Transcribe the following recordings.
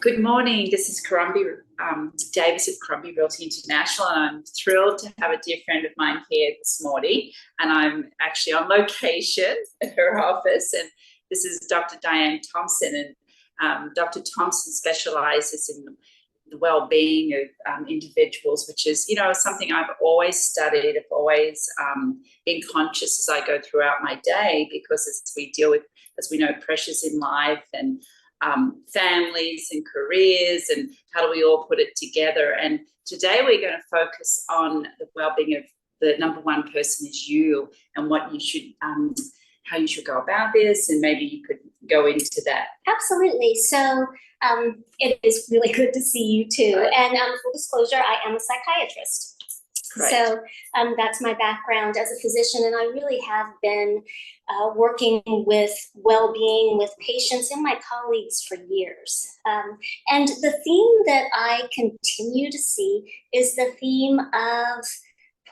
Good morning. This is Karumbi Davis of Karumbi Realty International, and I'm thrilled to have a dear friend of mine here this morning. And I'm actually on location at her office, and this is Dr. Diane Thompson. And Dr. Thompson specializes in the well-being of individuals, which is, something I've always studied. I've always been conscious as I go throughout my day, because as we deal with, as we know, pressures in life and families and careers, and how do we all put it together. And today we're going to focus on the well-being of the number one person is you, and what you should, how you should go about this, and maybe you could go into that. Absolutely. So it is really good to see you too. Right. And full disclosure, I am a psychiatrist. Right. So that's my background as a physician, and I really have been working with well-being with patients and my colleagues for years. And the theme that I continue to see is the theme of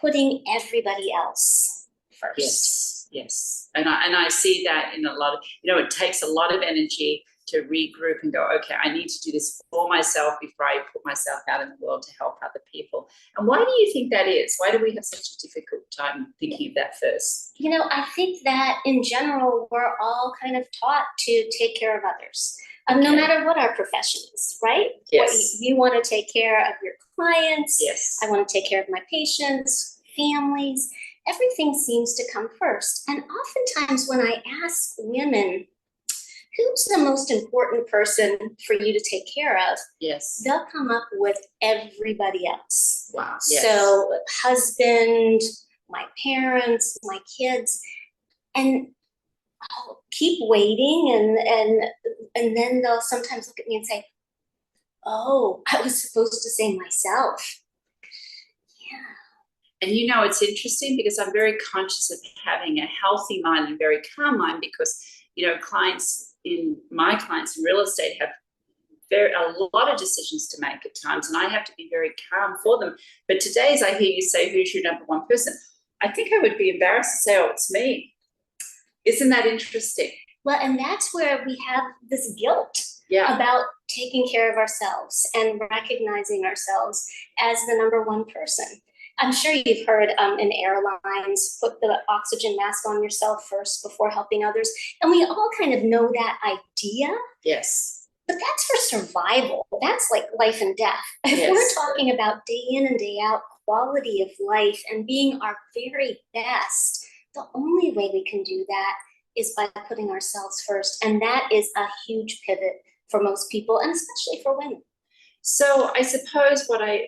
putting everybody else first. Yes, yes. And I see that in a lot of, it takes a lot of energy to regroup and go, okay, I need to do this for myself before I put myself out in the world to help other people. And why do you think that is? Why do we have such a difficult time thinking of that first? I think that in general, we're all kind of taught to take care of others, no matter what our profession is, right? Yes. You want to take care of your clients. Yes. I want to take care of my patients, families. Everything seems to come first. And oftentimes when I ask women, who's the most important person for you to take care of? Yes. They'll come up with everybody else. Wow. Yes. So husband, my parents, my kids, and I'll keep waiting, and then they'll sometimes look at me and say, oh, I was supposed to say myself. Yeah. And it's interesting because I'm very conscious of having a healthy mind and very calm mind, because my clients in real estate have a lot of decisions to make at times, and I have to be very calm for them. But today, as I hear you say, who's your number one person, I think I would be embarrassed to say, oh, it's me. Isn't that interesting? Well, and that's where we have this guilt about taking care of ourselves and recognizing ourselves as the number one person. I'm sure you've heard in airlines, put the oxygen mask on yourself first before helping others. And we all kind of know that idea. Yes. But that's for survival. That's like life and death. If we're talking about day in and day out quality of life and being our very best, the only way we can do that is by putting ourselves first. And that is a huge pivot for most people, and especially for women. So I suppose what I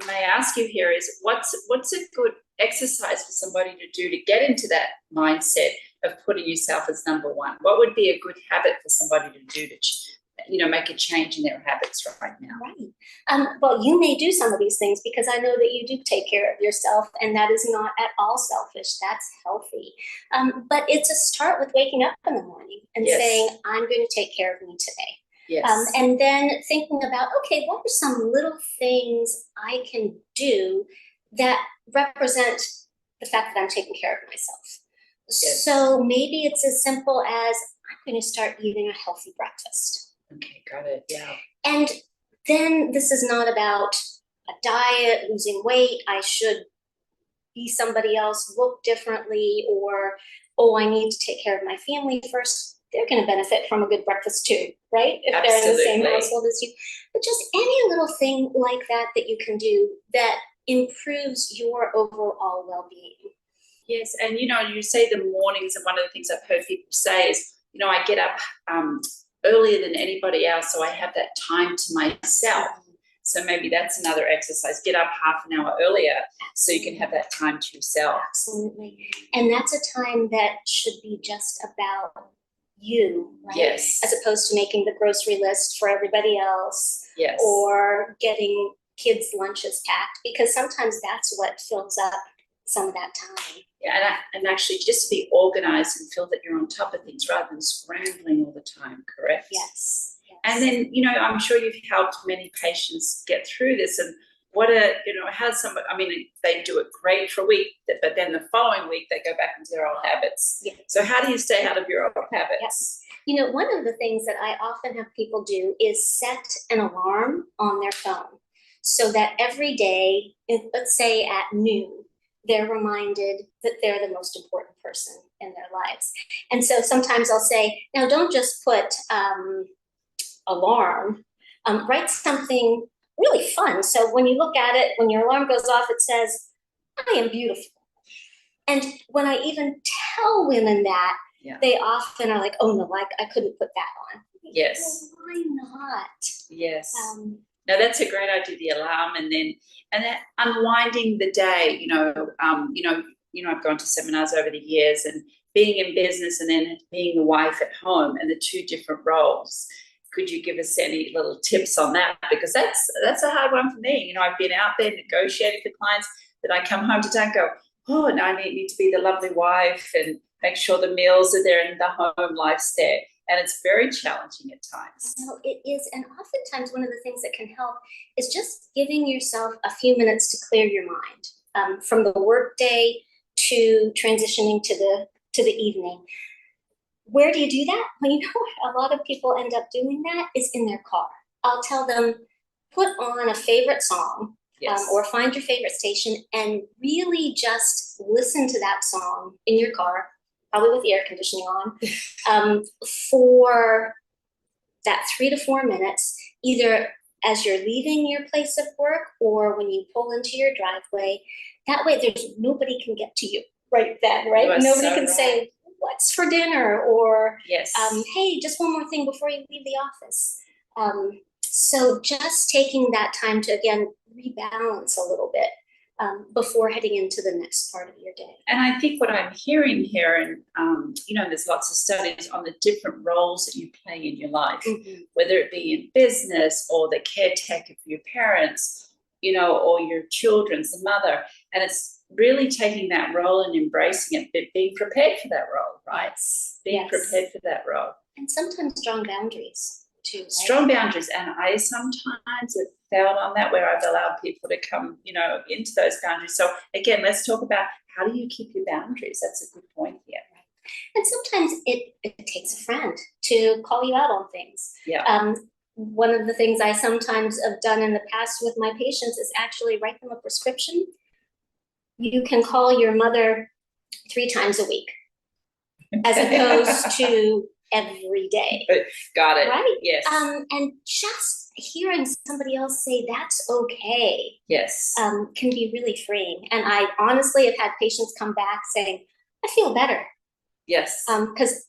may ask you here is, what's a good exercise for somebody to do to get into that mindset of putting yourself as number one? What would be a good habit for somebody to do to make a change in their habits right now? Right. Well, you may do some of these things because I know that you do take care of yourself, and that is not at all selfish. That's healthy. But it's a start with waking up in the morning and saying, I'm going to take care of me today. Yes. And then thinking about, okay, what are some little things I can do that represent the fact that I'm taking care of myself? Yes. So maybe it's as simple as, I'm going to start eating a healthy breakfast. Okay, got it. Yeah. And then this is not about a diet, losing weight, I should be somebody else, look differently, or, oh, I need to take care of my family first. They're going to benefit from a good breakfast too, right? If Absolutely. They're in the same household as you. But just any little thing like that you can do that improves your overall well-being. Yes, and you say the mornings, and one of the things I've heard people say is, I get up earlier than anybody else, so I have that time to myself. So maybe that's another exercise. Get up half an hour earlier so you can have that time to yourself. Absolutely. And that's a time that should be just about you, right? Yes. As opposed to making the grocery list for everybody else. Yes. Or getting kids' lunches packed, because sometimes that's what fills up some of that time. Yeah, and actually just to be organized and feel that you're on top of things rather than scrambling all the time, correct? Yes. And then, I'm sure you've helped many patients get through this, and how's somebody, they do it great for a week, but then the following week they go back into their old habits. Yeah. So how do you stay out of your old habits? Yes. One of the things that I often have people do is set an alarm on their phone so that every day, let's say at noon, they're reminded that they're the most important person in their lives. And so sometimes I'll say, now don't just put alarm, write something really fun. So when you look at it, when your alarm goes off, it says, I am beautiful. And when I even tell women that, they often are like, oh no, I couldn't put that on. Yes. Well, why not? Yes. No, that's a great idea, the alarm, and then unwinding the day. I've gone to seminars over the years, and being in business and then being a wife at home and the two different roles. Could you give us any little tips on that? Because that's a hard one for me. I've been out there negotiating for clients that I come home today and go, oh, no, I need to be the lovely wife and make sure the meals are there and the home life's there. And it's very challenging at times. It is. And oftentimes one of the things that can help is just giving yourself a few minutes to clear your mind from the work day to transitioning to the evening. Where do you do that? Well, a lot of people end up doing that is in their car. I'll tell them, put on a favorite song. Yes. Or find your favorite station and really just listen to that song in your car, probably with the air conditioning on, for that 3 to 4 minutes, either as you're leaving your place of work or when you pull into your driveway. That way nobody can get to you right then, right? Nobody can say, what's for dinner? Or, yes. Hey, just one more thing before you leave the office. So just taking that time to, again, rebalance a little bit before heading into the next part of your day. And I think what I'm hearing here, and there's lots of studies on the different roles that you play in your life, whether it be in business or the caretaker for your parents, or your children's the mother. And it's really taking that role and embracing it, but being prepared for that role, right? Being prepared for that role. And sometimes drawing boundaries. Too, right? Strong boundaries, and I sometimes have failed on that where I've allowed people to come, into those boundaries. So again, let's talk about how do you keep your boundaries? That's a good point here. And sometimes it takes a friend to call you out on things. Yeah. One of the things I sometimes have done in the past with my patients is actually write them a prescription. You can call your mother 3 times a week, as opposed to every day. Got it. Right? Yes. And just hearing somebody else say that's okay. Yes. Can be really freeing. And I honestly have had patients come back saying, I feel better. Yes. Because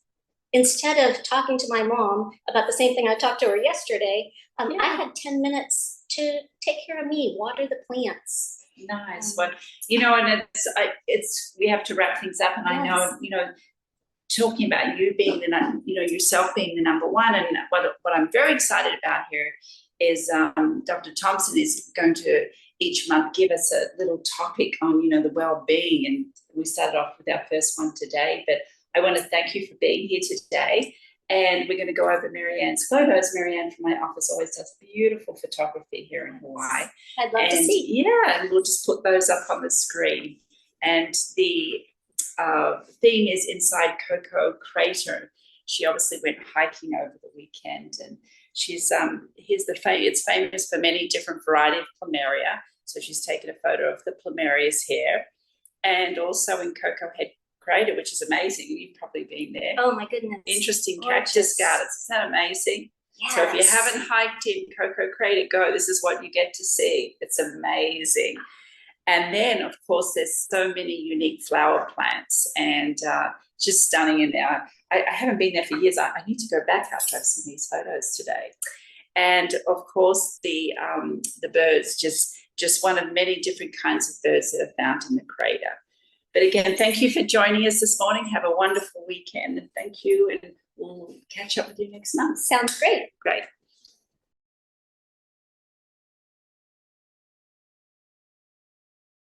instead of talking to my mom about the same thing I talked to her yesterday, I had 10 minutes to take care of me, water the plants. Nice. Well, and it's we have to wrap things up, and yes. I know, talking about you being yourself being the number one, and what I'm very excited about here is Dr. Thompson is going to each month give us a little topic on, the well-being, and we started off with our first one today, but I want to thank you for being here today, and we're going to go over Marianne's photos. Marianne from my office always does beautiful photography here in Hawaii. I'd love to see. Yeah, and we'll just put those up on the screen, and the theme is inside Coco Crater. She obviously went hiking over the weekend, and she's it's famous for many different variety of plumeria. So she's taken a photo of the plumerias here, and also in Coco Head Crater, which is amazing. You've probably been there. Oh my goodness! Interesting cactus gardens. Isn't that amazing? Yes. So if you haven't hiked in Coco Crater, go. This is what you get to see. It's amazing. And then, of course, there's so many unique flower plants, and just stunning in there. I haven't been there for years. I need to go back after I've seen these photos today. And of course, the birds, just one of many different kinds of birds that are found in the crater. But again, thank you for joining us this morning. Have a wonderful weekend, and thank you. And we'll catch up with you next month. Sounds great. Great.